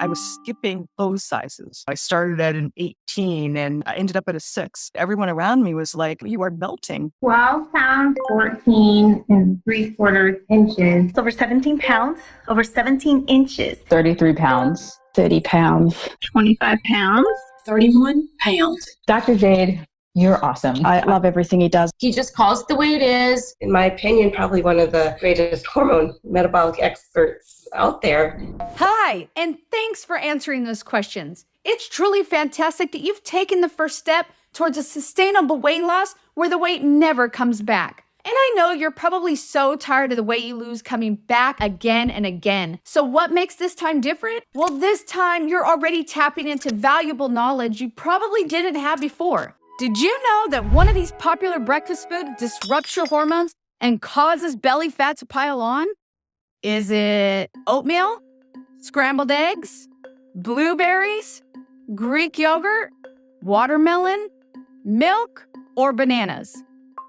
I was skipping clothes sizes. I started at an 18 and I ended up at a 6. Everyone around me was like, you are melting. 12 pounds, 14 and 3/4 inches. Over 17 pounds, over 17 inches. 33 pounds. 30 pounds. 25 pounds. 31 pounds. Dr. Jade, you're awesome. I love everything he does. He just calls it the way it is. In my opinion, probably one of the greatest hormone metabolic experts out there. Hi, and thanks for answering those questions. It's truly fantastic that you've taken the first step towards a sustainable weight loss where the weight never comes back. And I know you're probably so tired of the weight you lose coming back again and again. So what makes this time different? Well, this time you're already tapping into valuable knowledge you probably didn't have before. Did you know that one of these popular breakfast foods disrupts your hormones and causes belly fat to pile on? Is it oatmeal, scrambled eggs, blueberries, Greek yogurt, watermelon, milk, or bananas?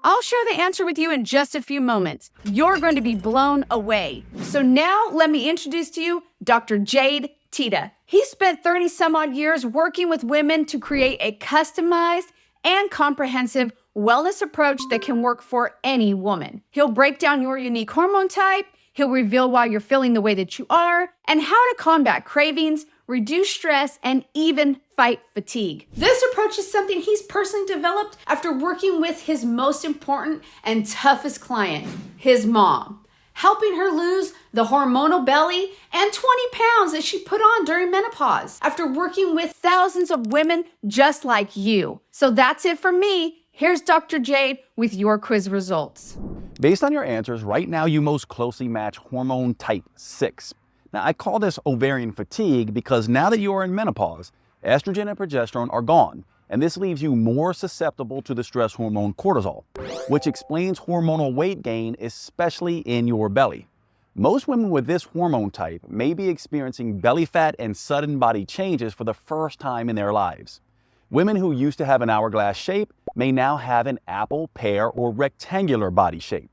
I'll share the answer with you in just a few moments. You're going to be blown away. So now let me introduce to you Dr. Jade Teta. He spent 30 some odd years working with women to create a customized and comprehensive wellness approach that can work for any woman. He'll break down your unique hormone type, he'll reveal why you're feeling the way that you are, and how to combat cravings, reduce stress, and even fight fatigue. This approach is something he's personally developed after working with his most important and toughest client, his mom, helping her lose the hormonal belly and 20 pounds that she put on during menopause after working with thousands of women just like you. So that's it for me. Here's Dr. Jade with your quiz results. Based on your answers, right now you most closely match hormone type 6. Now, I call this ovarian fatigue because now that you are in menopause, estrogen and progesterone are gone, and this leaves you more susceptible to the stress hormone cortisol, which explains hormonal weight gain, especially in your belly. Most women with this hormone type may be experiencing belly fat and sudden body changes for the first time in their lives. Women who used to have an hourglass shape may now have an apple, pear, or rectangular body shape.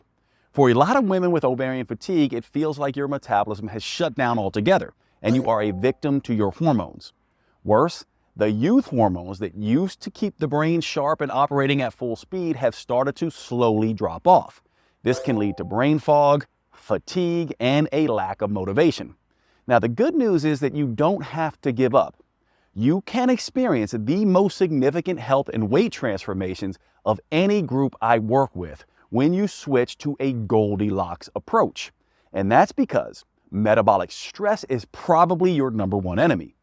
For a lot of women with ovarian fatigue, it feels like your metabolism has shut down altogether, and you are a victim to your hormones. Worse, the youth hormones that used to keep the brain sharp and operating at full speed have started to slowly drop off. This can lead to brain fog, fatigue, and a lack of motivation. Now, the good news is that you don't have to give up. You can experience the most significant health and weight transformations of any group I work with when you switch to a Goldilocks approach. And that's because metabolic stress is probably your number one enemy.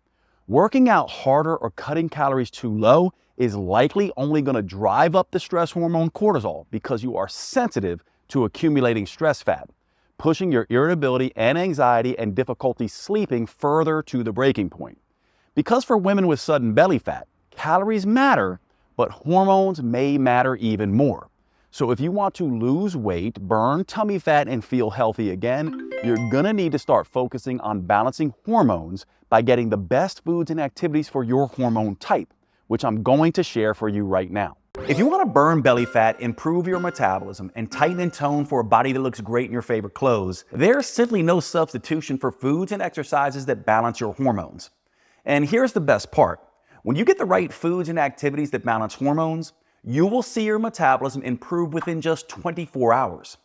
Working out harder or cutting calories too low is likely only going to drive up the stress hormone cortisol because you are sensitive to accumulating stress fat, pushing your irritability and anxiety and difficulty sleeping further to the breaking point. Because for women with sudden belly fat, calories matter, but hormones may matter even more. So if you want to lose weight, burn tummy fat, and feel healthy again, you're gonna need to start focusing on balancing hormones by getting the best foods and activities for your hormone type, which I'm going to share for you right now. If you want to burn belly fat, improve your metabolism, and tighten and tone for a body that looks great in your favorite clothes, there's simply no substitution for foods and exercises that balance your hormones. And here's the best part. When you get the right foods and activities that balance hormones, you will see your metabolism improve within just 24 hours.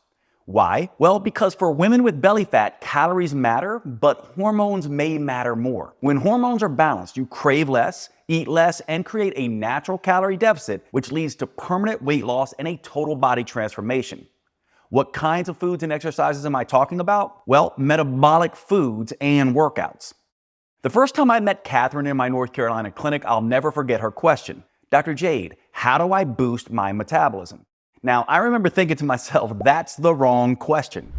Why? Well, because for women with belly fat, calories matter, but hormones may matter more. When hormones are balanced, you crave less, eat less, and create a natural calorie deficit, which leads to permanent weight loss and a total body transformation. What kinds of foods and exercises am I talking about? Well, metabolic foods and workouts. The first time I met Catherine in my North Carolina clinic, I'll never forget her question. Dr. Jade, how do I boost my metabolism? Now, I remember thinking to myself, that's the wrong question.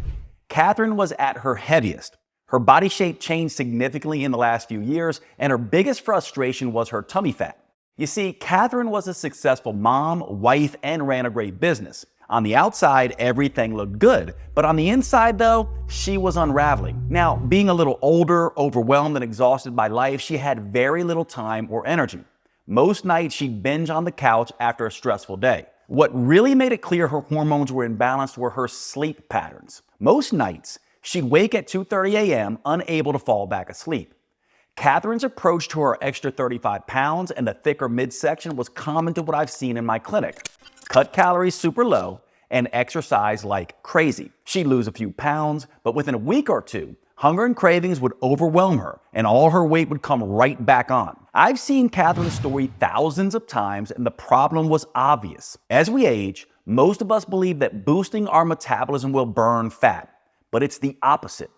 Catherine was at her heaviest. Her body shape changed significantly in the last few years, and her biggest frustration was her tummy fat. You see, Catherine was a successful mom, wife, and ran a great business. On the outside, everything looked good, but on the inside, though, she was unraveling. Now, being a little older, overwhelmed, and exhausted by life, she had very little time or energy. Most nights, she'd binge on the couch after a stressful day. What really made it clear her hormones were imbalanced were her sleep patterns. Most nights, she'd wake at 2:30 a.m., unable to fall back asleep. Catherine's approach to her extra 35 pounds and the thicker midsection was common to what I've seen in my clinic. Cut calories super low and exercise like crazy. She'd lose a few pounds, but within a week or two, hunger and cravings would overwhelm her and all her weight would come right back on. I've seen Catherine's story thousands of times and the problem was obvious. As we age, most of us believe that boosting our metabolism will burn fat, but it's the opposite.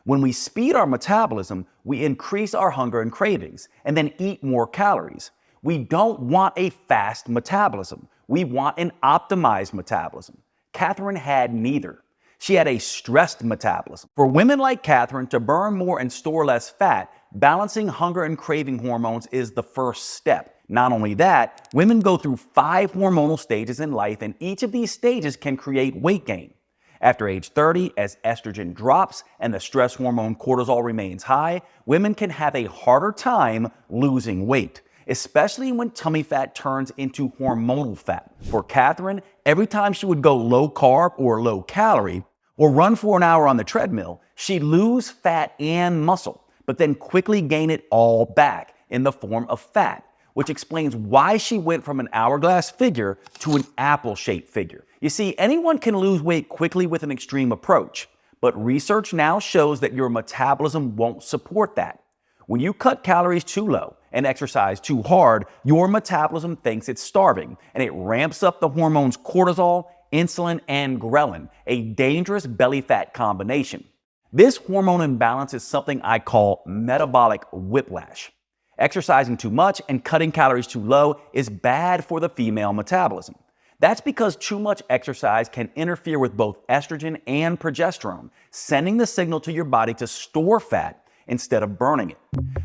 When we speed our metabolism, we increase our hunger and cravings and then eat more calories. We don't want a fast metabolism. We want an optimized metabolism. Catherine had neither. She had a stressed metabolism. For women like Catherine to burn more and store less fat, balancing hunger and craving hormones is the first step. Not only that, women go through 5 hormonal stages in life, and each of these stages can create weight gain. After age 30, as estrogen drops and the stress hormone cortisol remains high, women can have a harder time losing weight, especially when tummy fat turns into hormonal fat. For Catherine, every time she would go low carb or low calorie, or run for an hour on the treadmill, she'd lose fat and muscle, but then quickly gain it all back in the form of fat, which explains why she went from an hourglass figure to an apple-shaped figure. You see, anyone can lose weight quickly with an extreme approach, but research now shows that your metabolism won't support that. When you cut calories too low and exercise too hard, your metabolism thinks it's starving, and it ramps up the hormones cortisol, insulin, and ghrelin, a dangerous belly fat combination. This hormone imbalance is something I call metabolic whiplash. Exercising too much and cutting calories too low is bad for the female metabolism. That's because too much exercise can interfere with both estrogen and progesterone, sending the signal to your body to store fat instead of burning it.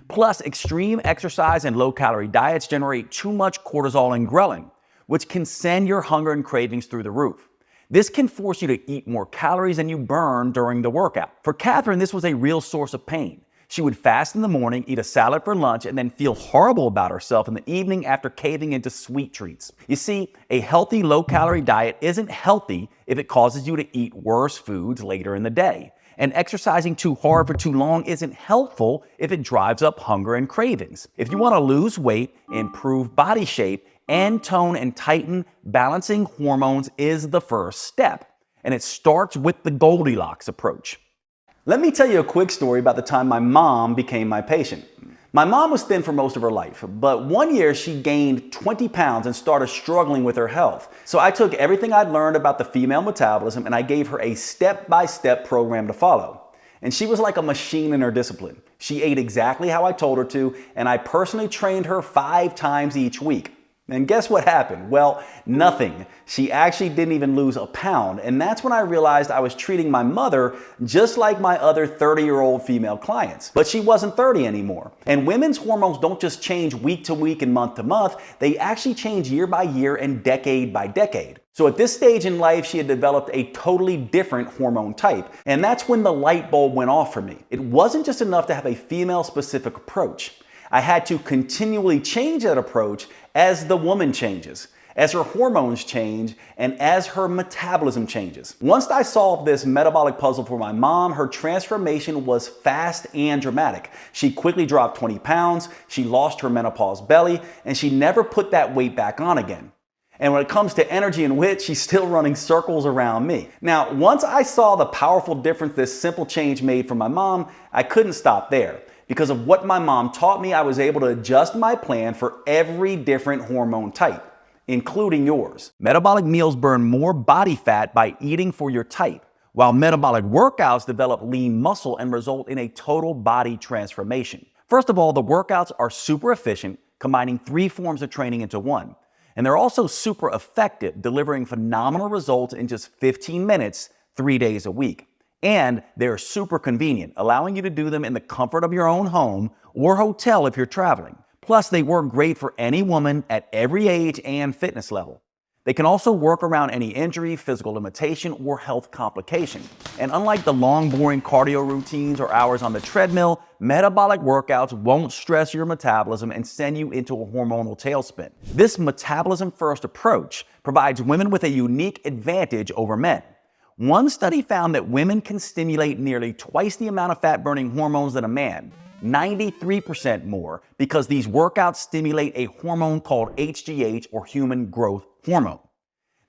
Plus, extreme exercise and low-calorie diets generate too much cortisol and ghrelin, which can send your hunger and cravings through the roof. This can force you to eat more calories than you burn during the workout. For Catherine, this was a real source of pain. She would fast in the morning, eat a salad for lunch, and then feel horrible about herself in the evening after caving into sweet treats. You see, a healthy low-calorie diet isn't healthy if it causes you to eat worse foods later in the day. And exercising too hard for too long isn't helpful if it drives up hunger and cravings. If you want to lose weight, improve body shape, and tone and tighten, balancing hormones is the first step. And it starts with the Goldilocks approach. Let me tell you a quick story about the time my mom became my patient. My mom was thin for most of her life, but one year she gained 20 pounds and started struggling with her health. So I took everything I'd learned about the female metabolism and I gave her a step-by-step program to follow. And she was like a machine in her discipline. She ate exactly how I told her to, and I personally trained her 5 times each week. And guess what happened? Well, nothing. She actually didn't even lose a pound. And that's when I realized I was treating my mother just like my other 30-year-old female clients. But she wasn't 30 anymore. And women's hormones don't just change week to week and month to month. They actually change year by year and decade by decade. So at this stage in life, she had developed a totally different hormone type. And that's when the light bulb went off for me. It wasn't just enough to have a female-specific approach. I had to continually change that approach as the woman changes, as her hormones change, and as her metabolism changes. Once I solved this metabolic puzzle for my mom, her transformation was fast and dramatic. She quickly dropped 20 pounds, she lost her menopause belly, and she never put that weight back on again. And when it comes to energy and wit, she's still running circles around me. Now, once I saw the powerful difference this simple change made for my mom, I couldn't stop there. Because of what my mom taught me, I was able to adjust my plan for every different hormone type, including yours. Metabolic meals burn more body fat by eating for your type, while metabolic workouts develop lean muscle and result in a total body transformation. First of all, the workouts are super efficient, combining 3 forms of training into one. And they're also super effective, delivering phenomenal results in just 15 minutes, 3 days a week. And they're super convenient, allowing you to do them in the comfort of your own home or hotel if you're traveling. Plus, they work great for any woman at every age and fitness level. They can also work around any injury, physical limitation, or health complication. And unlike the long, boring cardio routines or hours on the treadmill, metabolic workouts won't stress your metabolism and send you into a hormonal tailspin. This metabolism-first approach provides women with a unique advantage over men. One study found that women can stimulate nearly twice the amount of fat-burning hormones than a man, 93% more, because these workouts stimulate a hormone called HGH, or human growth hormone.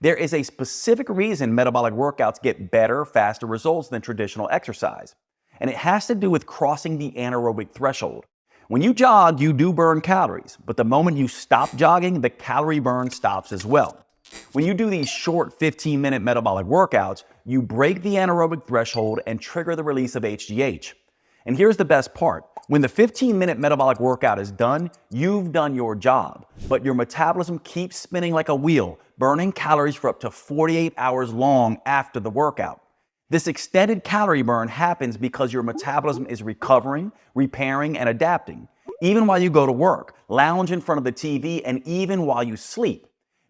There is a specific reason metabolic workouts get better, faster results than traditional exercise, and it has to do with crossing the anaerobic threshold. When you jog, you do burn calories, but the moment you stop jogging, the calorie burn stops as well. When you do these short 15-minute metabolic workouts, you break the anaerobic threshold and trigger the release of HGH. And here's the best part. When the 15-minute metabolic workout is done, you've done your job, but your metabolism keeps spinning like a wheel, burning calories for up to 48 hours long after the workout. This extended calorie burn happens because your metabolism is recovering, repairing, and adapting, even while you go to work, lounge in front of the TV, and even while you sleep.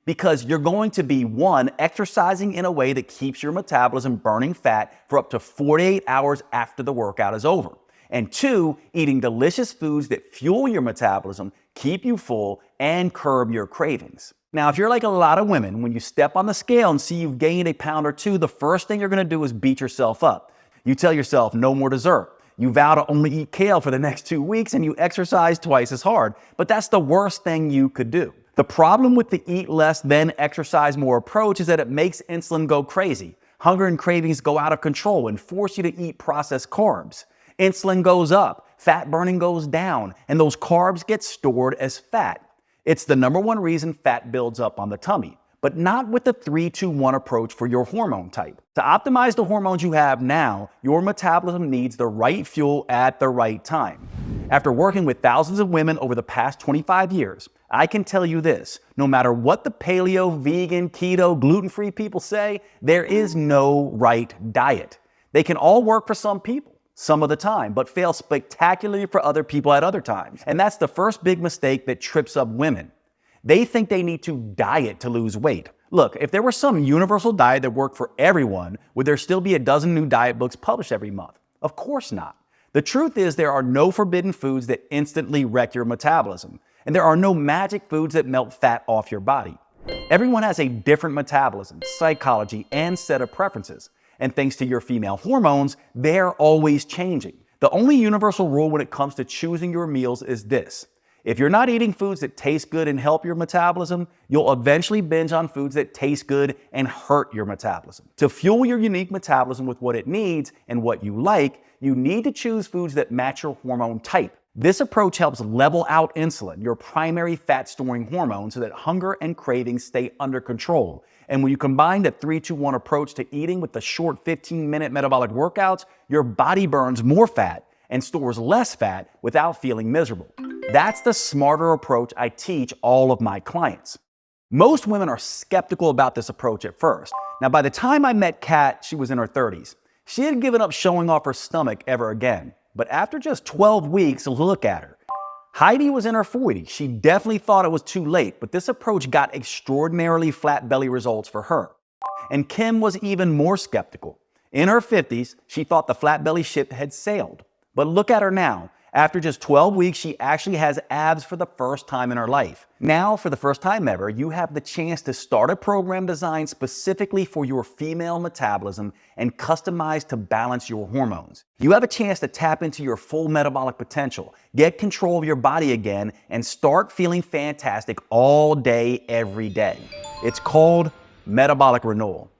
Because you're going to be, one, exercising in a way that keeps your metabolism burning fat for up to 48 hours after the workout is over. And two, eating delicious foods that fuel your metabolism, keep you full, and curb your cravings. Now, if you're like a lot of women, when you step on the scale and see you've gained a pound or two, the first thing you're gonna do is beat yourself up. You tell yourself no more dessert. You vow to only eat kale for the next 2 weeks, and you exercise twice as hard. But that's the worst thing you could do. The problem with the eat less then exercise more approach is that it makes insulin go crazy. Hunger and cravings go out of control and force you to eat processed carbs. Insulin goes up, fat burning goes down, and those carbs get stored as fat. It's the #1 reason fat builds up on the tummy, but not with the 3-2-1 approach for your hormone type. To optimize the hormones you have now, your metabolism needs the right fuel at the right time. After working with thousands of women over the past 25 years, I can tell you this: no matter what the paleo, vegan, keto, gluten-free people say, there is no right diet. They can all work for some people some of the time, but fail spectacularly for other people at other times. And that's the first big mistake that trips up women. They think they need to diet to lose weight. Look, if there were some universal diet that worked for everyone, would there still be a dozen new diet books published every month? Of course not. The truth is there are no forbidden foods that instantly wreck your metabolism, and there are no magic foods that melt fat off your body. Everyone has a different metabolism, psychology, and set of preferences. And thanks to your female hormones, they're always changing. The only universal rule when it comes to choosing your meals is this: if you're not eating foods that taste good and help your metabolism, you'll eventually binge on foods that taste good and hurt your metabolism. To fuel your unique metabolism with what it needs and what you like, you need to choose foods that match your hormone type. This approach helps level out insulin, your primary fat-storing hormone, so that hunger and cravings stay under control. And when you combine the 3-2-1 approach to eating with the short 15-minute metabolic workouts, your body burns more fat and stores less fat without feeling miserable. That's the smarter approach I teach all of my clients. Most women are skeptical about this approach at first. Now, by the time I met Kat, she was in her 30s. She had given up showing off her stomach ever again. But after just 12 weeks, look at her. Heidi was in her 40s. She definitely thought it was too late, but this approach got extraordinarily flat belly results for her. And Kim was even more skeptical. In her 50s, she thought the flat belly ship had sailed. But look at her now. After just 12 weeks, she actually has abs for the first time in her life. Now, for the first time ever, you have the chance to start a program designed specifically for your female metabolism and customized to balance your hormones. You have a chance to tap into your full metabolic potential, get control of your body again, and start feeling fantastic all day, every day. It's called metabolic renewal.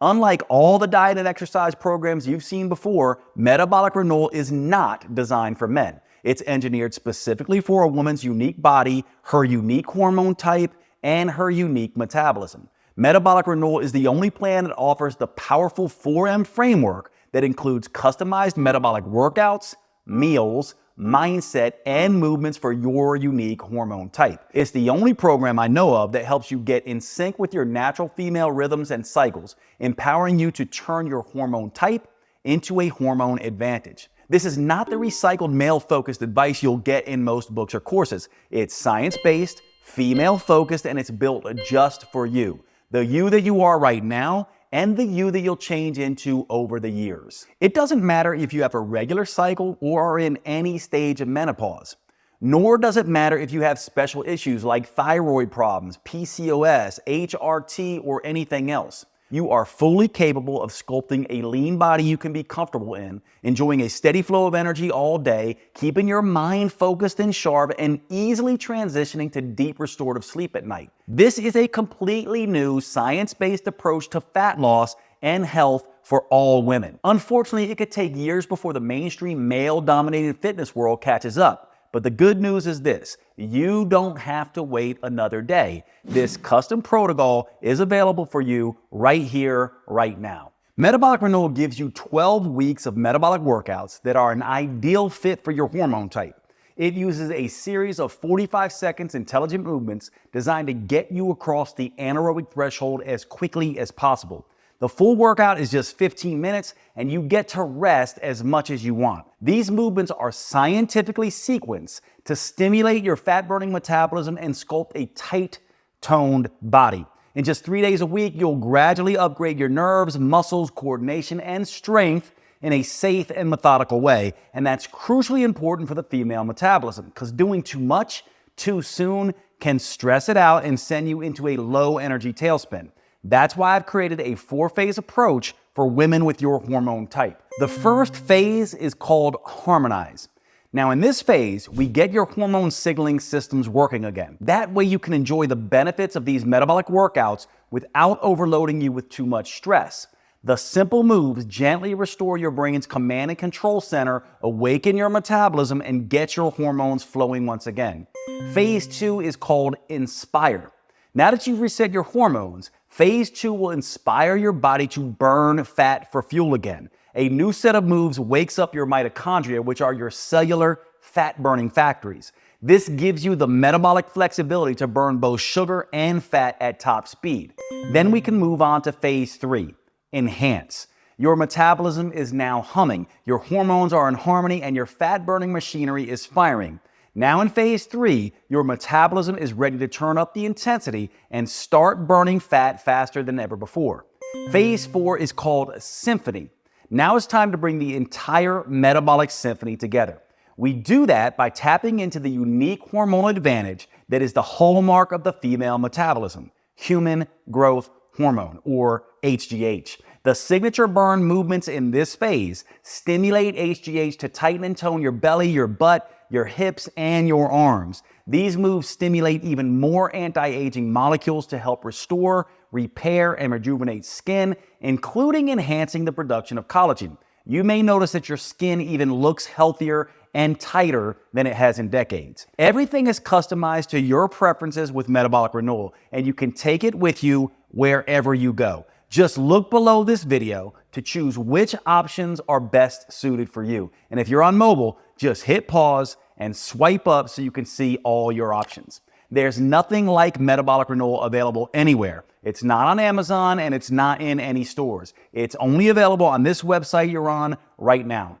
Unlike all the diet and exercise programs you've seen before, metabolic renewal is not designed for men. It's engineered specifically for a woman's unique body, her unique hormone type, and her unique metabolism. Metabolic renewal is the only plan that offers the powerful 4M framework that includes customized metabolic workouts, meals, mindset, and movements for your unique hormone type. It's the only program I know of that helps you get in sync with your natural female rhythms and cycles, empowering you to turn your hormone type into a hormone advantage. This is not the recycled male-focused advice you'll get in most books or courses. It's science-based, female-focused, and it's built just for you. The you that you are right now, and the you that you'll change into over the years. It doesn't matter if you have a regular cycle or are in any stage of menopause. Nor does it matter if you have special issues like thyroid problems, PCOS, HRT, or anything else. You are fully capable of sculpting a lean body you can be comfortable in, enjoying a steady flow of energy all day, keeping your mind focused and sharp, and easily transitioning to deep restorative sleep at night. This is a completely new science-based approach to fat loss and health for all women. Unfortunately, it could take years before the mainstream male-dominated fitness world catches up. But the good news is this: you don't have to wait another day. This custom protocol is available for you right here, right now. Metabolic Renewal gives you 12 weeks of metabolic workouts that are an ideal fit for your hormone type. It uses a series of 45 seconds intelligent movements designed to get you across the anaerobic threshold as quickly as possible. The full workout is just 15 minutes and you get to rest as much as you want. These movements are scientifically sequenced to stimulate your fat-burning metabolism and sculpt a tight, toned body. In just 3 days a week, you'll gradually upgrade your nerves, muscles, coordination, and strength in a safe and methodical way. And that's crucially important for the female metabolism, because doing too much too soon can stress it out and send you into a low energy tailspin. That's why I've created a 4-phase approach for women with your hormone type. The first phase is called Harmonize. Now in this phase, we get your hormone signaling systems working again. That way you can enjoy the benefits of these metabolic workouts without overloading you with too much stress. The simple moves gently restore your brain's command and control center, awaken your metabolism, and get your hormones flowing once again. Phase 2 is called Inspire. Now that you've reset your hormones, Phase 2 will inspire your body to burn fat for fuel again. A new set of moves wakes up your mitochondria, which are your cellular fat-burning factories. This gives you the metabolic flexibility to burn both sugar and fat at top speed. Then we can move on to Phase 3, Enhance. Your metabolism is now humming, your hormones are in harmony, and your fat-burning machinery is firing. Now in Phase 3, your metabolism is ready to turn up the intensity and start burning fat faster than ever before. Phase 4 is called Symphony. Now it's time to bring the entire metabolic symphony together. We do that by tapping into the unique hormonal advantage that is the hallmark of the female metabolism, human growth hormone, or HGH. The signature burn movements in this phase stimulate HGH to tighten and tone your belly, your butt, your hips, and your arms. These moves stimulate even more anti-aging molecules to help restore, repair, and rejuvenate skin, including enhancing the production of collagen. You may notice that your skin even looks healthier and tighter than it has in decades. Everything is customized to your preferences with Metabolic Renewal, and you can take it with you wherever you go. Just look below this video to choose which options are best suited for you. And if you're on mobile, just hit pause and swipe up so you can see all your options. There's nothing like Metabolic Renewal available anywhere. It's not on Amazon and it's not in any stores. It's only available on this website you're on right now.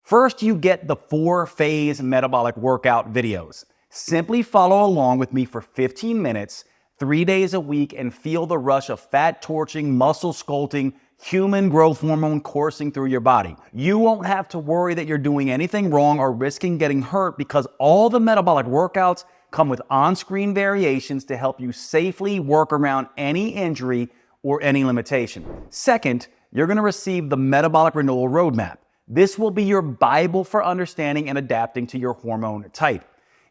First, you get the 4-phase metabolic workout videos. Simply follow along with me for 15 minutes, 3 days a week, and feel the rush of fat torching, muscle sculpting, human growth hormone coursing through your body. You won't have to worry that you're doing anything wrong or risking getting hurt, because all the metabolic workouts come with on-screen variations to help you safely work around any injury or any limitation. Second, you're going to receive the Metabolic Renewal Roadmap. This will be your Bible for understanding and adapting to your hormone type.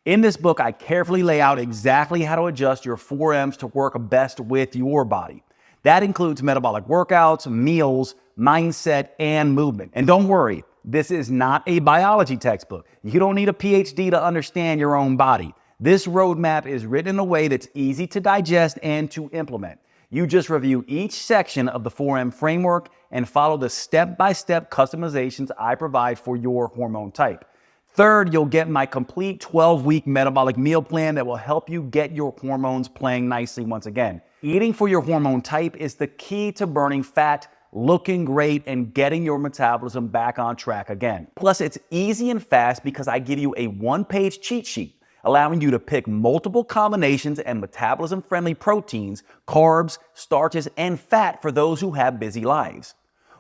In this book, I carefully lay out exactly how to adjust your 4Ms to work best with your body. That includes metabolic workouts, meals, mindset, and movement. And don't worry, this is not a biology textbook. You don't need a PhD to understand your own body. This roadmap is written in a way that's easy to digest and to implement. You just review each section of the 4M framework and follow the step-by-step customizations I provide for your hormone type. Third, you'll get my complete 12-week metabolic meal plan that will help you get your hormones playing nicely once again. Eating for your hormone type is the key to burning fat, looking great, and getting your metabolism back on track again. Plus, it's easy and fast because I give you a 1-page cheat sheet, allowing you to pick multiple combinations and metabolism-friendly proteins, carbs, starches, and fat for those who have busy lives.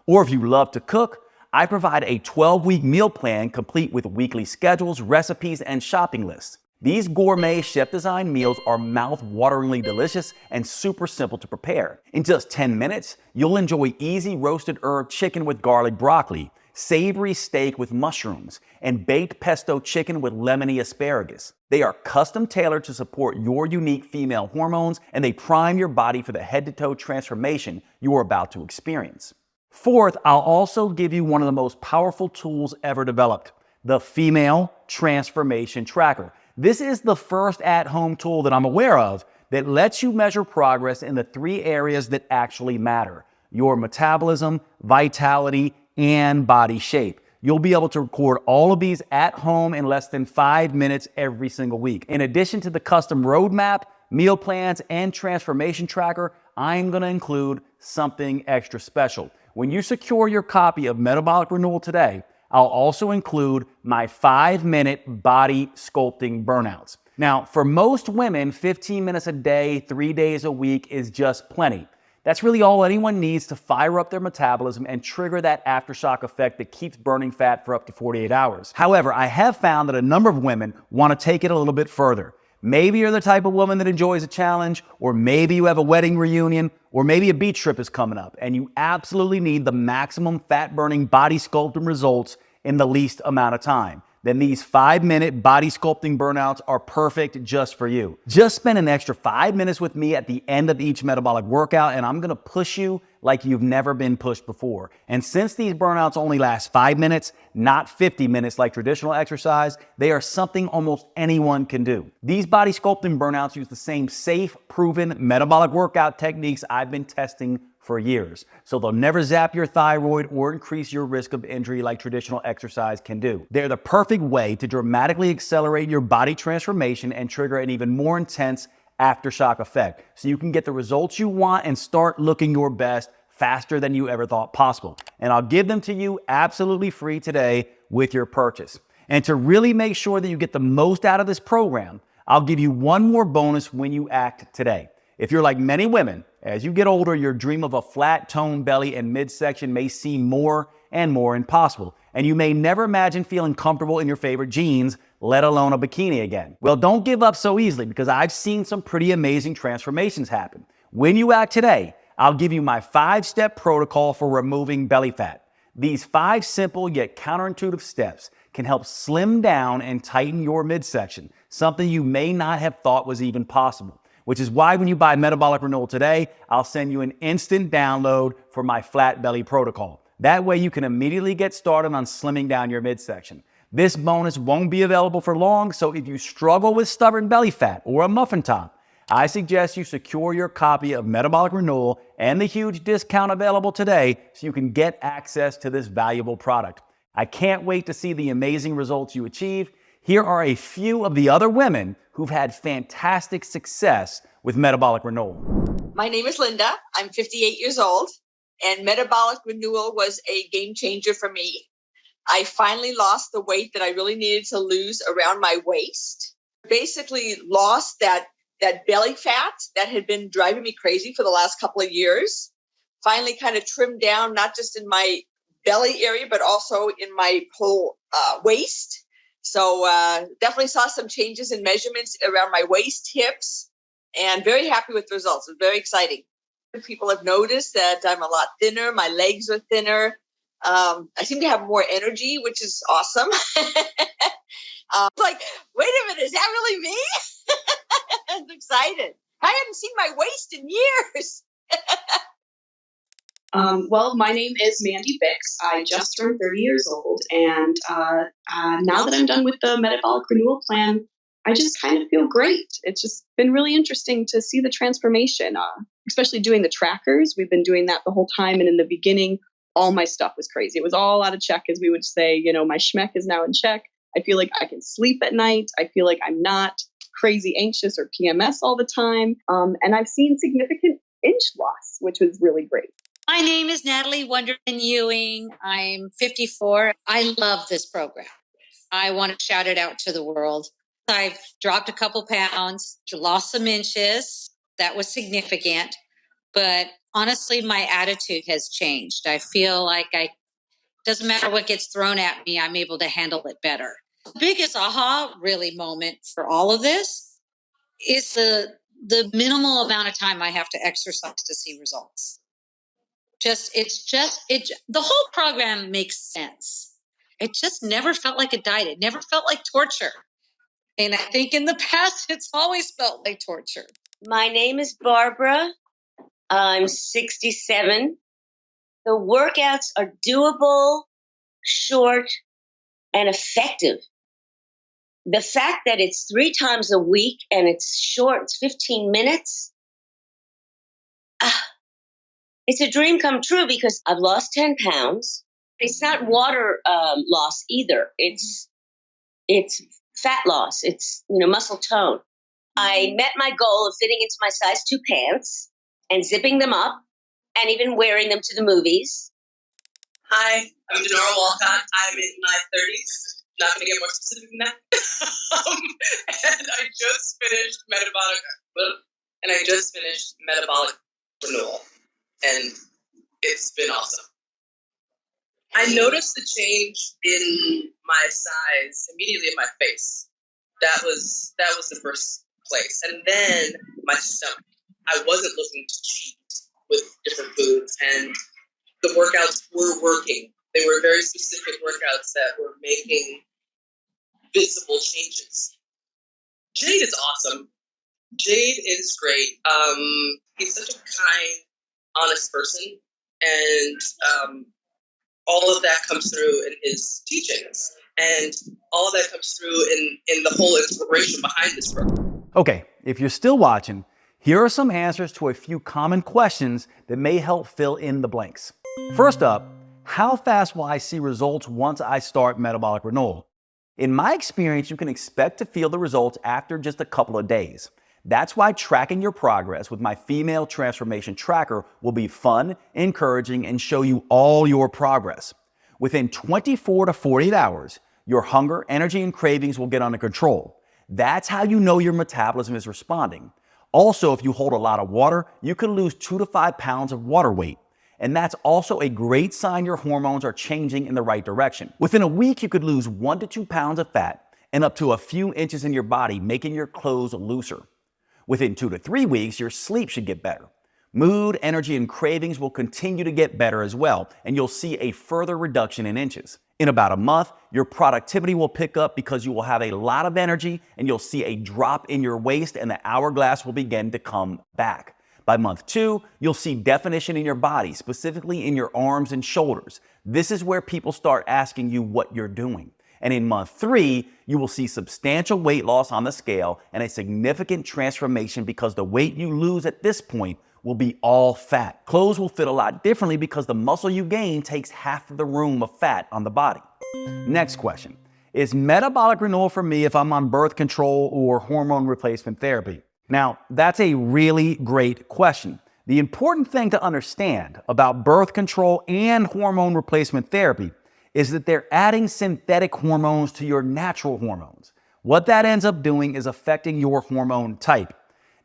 Or if you love to cook, I provide a 12-week meal plan complete with weekly schedules, recipes, and shopping lists. These gourmet chef-designed meals are mouth-wateringly delicious and super simple to prepare. In just 10 minutes, you'll enjoy easy roasted herb chicken with garlic broccoli, savory steak with mushrooms, and baked pesto chicken with lemony asparagus. They are custom tailored to support your unique female hormones, and they prime your body for the head-to-toe transformation you are about to experience. Fourth, I'll also give you one of the most powerful tools ever developed, the Female Transformation Tracker. This is the first at-home tool that I'm aware of that lets you measure progress in the 3 areas that actually matter: your metabolism, vitality, and body shape. You'll be able to record all of these at home in less than 5 minutes every single week. In addition to the custom roadmap, meal plans, and transformation tracker, I'm going to include something extra special. When you secure your copy of Metabolic Renewal today, I'll also include my 5-minute body sculpting burnouts. Now, for most women, 15 minutes a day, 3 days a week is just plenty. That's really all anyone needs to fire up their metabolism and trigger that aftershock effect that keeps burning fat for up to 48 hours. However, I have found that a number of women want to take it a little bit further. Maybe you're the type of woman that enjoys a challenge, or maybe you have a wedding reunion, or maybe a beach trip is coming up, and you absolutely need the maximum fat-burning body sculpting results in the least amount of time. Then these 5-minute body sculpting burnouts are perfect just for you. Just spend an extra 5 minutes with me at the end of each metabolic workout, and I'm gonna push you like you've never been pushed before. And since these burnouts only last 5 minutes, not 50 minutes like traditional exercise, they are something almost anyone can do. These body sculpting burnouts use the same safe, proven metabolic workout techniques I've been testing for years. So they'll never zap your thyroid or increase your risk of injury like traditional exercise can do. They're the perfect way to dramatically accelerate your body transformation and trigger an even more intense aftershock effect, so you can get the results you want and start looking your best faster than you ever thought possible. And I'll give them to you absolutely free today with your purchase. And to really make sure that you get the most out of this program, I'll give you one more bonus when you act today. If you're like many women, as you get older, your dream of a flat toned belly and midsection may seem more and more impossible, and you may never imagine feeling comfortable in your favorite jeans, let alone a bikini again. Well, don't give up so easily, because I've seen some pretty amazing transformations happen. When you act today, I'll give you my 5-step protocol for removing belly fat. These 5 simple yet counterintuitive steps can help slim down and tighten your midsection, something you may not have thought was even possible. Which is why when you buy Metabolic Renewal today, I'll send you an instant download for my flat belly protocol. That way you can immediately get started on slimming down your midsection. This bonus won't be available for long, so if you struggle with stubborn belly fat or a muffin top, I suggest you secure your copy of Metabolic Renewal and the huge discount available today so you can get access to this valuable product. I can't wait to see the amazing results you achieve. Here are a few of the other women who've had fantastic success with Metabolic Renewal. My name is Linda. I'm 58 years old, and Metabolic Renewal was a game changer for me. I finally lost the weight that I really needed to lose around my waist. Basically lost that belly fat that had been driving me crazy for the last couple of years. Finally kind of trimmed down, not just in my belly area, but also in my whole waist. So definitely saw some changes in measurements around my waist, hips, and very happy with the results. It's very exciting. People have noticed that I'm a lot thinner. My legs are thinner. I seem to have more energy, which is awesome. Like, wait a minute, is that really me? I'm excited. I haven't seen my waist in years. Well, my name is Mandy Bix. I just turned 30 years old, and now that I'm done with the Metabolic Renewal Plan, I just kind of feel great. It's just been really interesting to see the transformation, especially doing the trackers. We've been doing that the whole time, and in the beginning, all my stuff was crazy. It was all out of check, as we would say. You know, my schmeck is now in check. I feel like I can sleep at night. I feel like I'm not crazy anxious or PMS all the time, and I've seen significant inch loss, which was really great. My name is Natalie Wonderman Ewing. I'm 54. I love this program. I want to shout it out to the world. I've dropped a couple pounds, lost some inches. That was significant. But honestly, my attitude has changed. I feel like doesn't matter what gets thrown at me, I'm able to handle it better. The biggest aha really moment for all of this is the minimal amount of time I have to exercise to see results. The whole program makes sense. It just never felt like a diet. It never felt like torture. And I think in the past, it's always felt like torture. My name is Barbara. I'm 67. The workouts are doable, short, and effective. The fact that it's 3 times a week and it's short, it's 15 minutes, it's a dream come true because I've lost 10 pounds. It's not water loss either. It's fat loss. It's, muscle tone. I met my goal of fitting into my size 2 pants and zipping them up and even wearing them to the movies. Hi, I'm Denora Walcott. I'm in my 30s. Not going to get more specific than that. And I just finished metabolic renewal, and it's been awesome. I noticed the change in my size immediately in my face. That was the first place, and then my stomach. I wasn't looking to cheat with different foods, and the workouts were working. They were very specific workouts that were making visible changes. Jade is awesome. Jade is great. He's such a kind, honest person, and all of that comes through in his teachings, and all of that comes through in the whole inspiration behind this program. Okay, if you're still watching, here are some answers to a few common questions that may help fill in the blanks. First up, how fast will I see results once I start metabolic renewal? In my experience, you can expect to feel the results after just a couple of days. That's why tracking your progress with my female transformation tracker will be fun, encouraging, and show you all your progress. Within 24 to 48 hours, your hunger, energy, and cravings will get under control. That's how you know your metabolism is responding. Also, if you hold a lot of water, you can lose 2 to 5 pounds of water weight. And that's also a great sign your hormones are changing in the right direction. Within a week, you could lose 1 to 2 pounds of fat and up to a few inches in your body, making your clothes looser. Within 2 to 3 weeks, your sleep should get better. Mood, energy, and cravings will continue to get better as well, and you'll see a further reduction in inches. In about a month, your productivity will pick up because you will have a lot of energy, and you'll see a drop in your waist, and the hourglass will begin to come back. By month 2, you'll see definition in your body, specifically in your arms and shoulders. This is where people start asking you what you're doing. And in month 3, you will see substantial weight loss on the scale and a significant transformation because the weight you lose at this point will be all fat. Clothes will fit a lot differently because the muscle you gain takes half of the room of fat on the body. Next question. Is metabolic renewal for me if I'm on birth control or hormone replacement therapy? Now, that's a really great question. The important thing to understand about birth control and hormone replacement therapy is that they're adding synthetic hormones to your natural hormones. What that ends up doing is affecting your hormone type.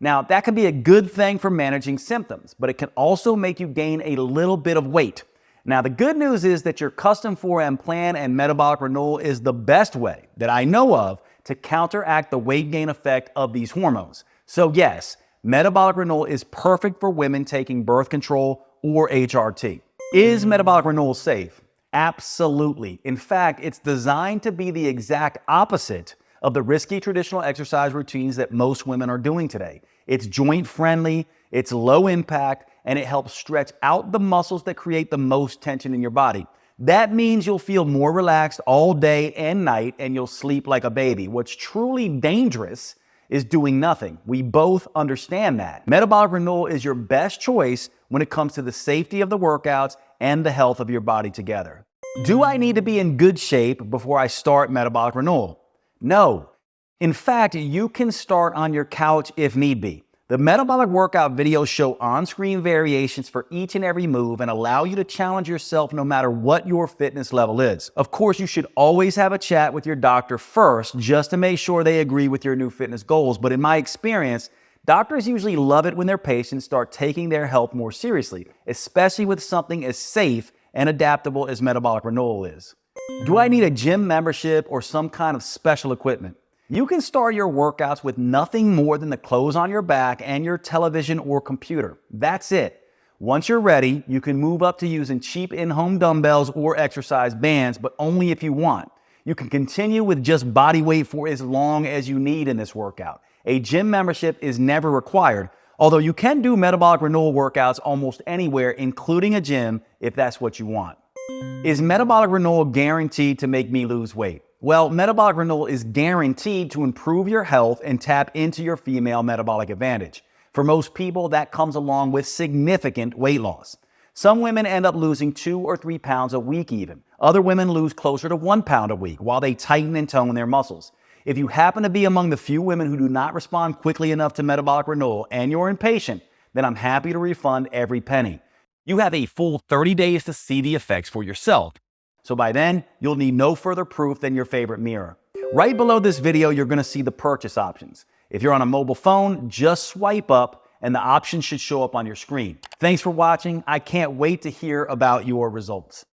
Now, that can be a good thing for managing symptoms, but it can also make you gain a little bit of weight. Now, the good news is that your custom 4M plan and metabolic renewal is the best way that I know of to counteract the weight gain effect of these hormones. So yes, metabolic renewal is perfect for women taking birth control or HRT. Is metabolic renewal safe? Absolutely. In fact, it's designed to be the exact opposite of the risky traditional exercise routines that most women are doing today. It's joint friendly, it's low impact, and it helps stretch out the muscles that create the most tension in your body. That means you'll feel more relaxed all day and night, and you'll sleep like a baby. What's truly dangerous is doing nothing. We both understand that. Metabolic renewal is your best choice when it comes to the safety of the workouts and the health of your body together. Do I need to be in good shape before I start metabolic renewal? No. In fact, you can start on your couch if need be. The metabolic workout videos show on-screen variations for each and every move and allow you to challenge yourself no matter what your fitness level is. Of course, you should always have a chat with your doctor first just to make sure they agree with your new fitness goals. But in my experience, doctors usually love it when their patients start taking their health more seriously, especially with something as safe and adaptable as metabolic renewal is. Do I need a gym membership or some kind of special equipment? You can start your workouts with nothing more than the clothes on your back and your television or computer. That's it. Once you're ready, you can move up to using cheap in-home dumbbells or exercise bands, but only if you want. You can continue with just body weight for as long as you need in this workout. A gym membership is never required, although you can do metabolic renewal workouts almost anywhere, including a gym, if that's what you want. Is metabolic renewal guaranteed to make me lose weight? Well, metabolic renewal is guaranteed to improve your health and tap into your female metabolic advantage. For most people, that comes along with significant weight loss. Some women end up losing 2 or 3 pounds a week even. Other women lose closer to 1 pound a week while they tighten and tone their muscles. If you happen to be among the few women who do not respond quickly enough to metabolic renewal and you're impatient, then I'm happy to refund every penny. You have a full 30 days to see the effects for yourself. So by then, you'll need no further proof than your favorite mirror. Right below this video, you're going to see the purchase options. If you're on a mobile phone, just swipe up and the options should show up on your screen. Thanks for watching. I can't wait to hear about your results.